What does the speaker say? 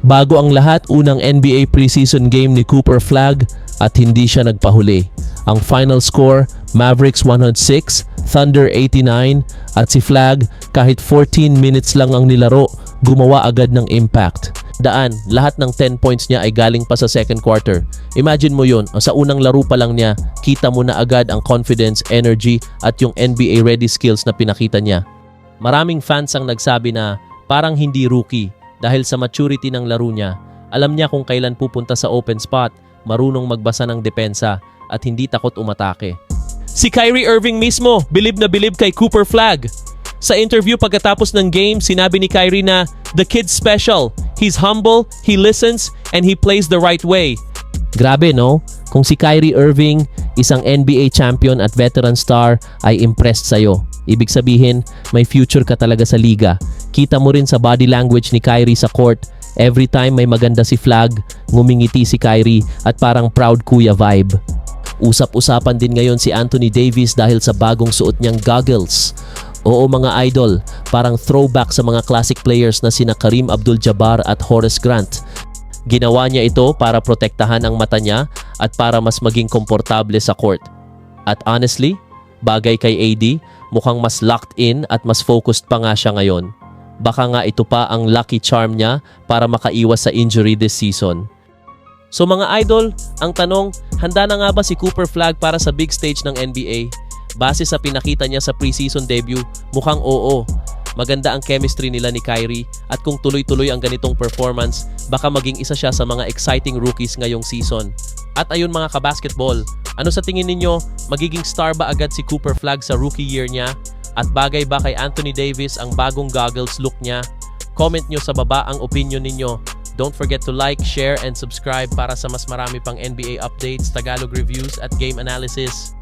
Bago ang lahat, unang NBA preseason game ni Cooper Flagg at hindi siya nagpahuli. Ang final score, Mavericks 106, Thunder 89 at si Flagg kahit 14 minutes lang ang nilaro, gumawa agad ng impact. Lahat ng 10 points niya ay galing pa sa second quarter. Imagine mo yun, sa unang laro pa lang niya, kita mo na agad ang confidence, energy at yung NBA ready skills na pinakita niya. Maraming fans ang nagsabi na parang hindi rookie dahil sa maturity ng laro niya. Alam niya kung kailan pupunta sa open spot, marunong magbasa ng depensa at hindi takot umatake. Si Kyrie Irving mismo, bilib na bilib kay Cooper Flagg. Sa interview pagkatapos ng game, sinabi ni Kyrie na, "The kid's special. He's humble, he listens, and he plays the right way." Grabe no? Kung si Kyrie Irving, isang NBA champion at veteran star, ay impressed sa'yo. Ibig sabihin, may future ka talaga sa liga. Kita mo rin sa body language ni Kyrie sa court. Every time may maganda si Flagg, ngumingiti si Kyrie at parang proud kuya vibe. Usap-usapan din ngayon si Anthony Davis dahil sa bagong suot niyang goggles. Oo mga idol, parang throwback sa mga classic players na sina Kareem Abdul-Jabbar at Horace Grant. Ginawa niya ito para protektahan ang mata niya at para mas maging komportable sa court. At honestly, bagay kay AD, mukhang mas locked in at mas focused pa nga siya ngayon. Baka nga ito pa ang lucky charm niya para makaiwas sa injury this season. So mga idol, ang tanong, handa na nga ba si Cooper Flagg para sa big stage ng NBA? Base sa pinakita niya sa preseason debut, mukhang oo. Maganda ang chemistry nila ni Kyrie at kung tuloy-tuloy ang ganitong performance, baka maging isa siya sa mga exciting rookies ngayong season. At ayun mga kabasketball, ano sa tingin ninyo, magiging star ba agad si Cooper Flagg sa rookie year niya? At bagay ba kay Anthony Davis ang bagong goggles look niya? Comment nyo sa baba ang opinion ninyo. Don't forget to like, share, and subscribe para sa mas marami pang NBA updates, Tagalog reviews at game analysis.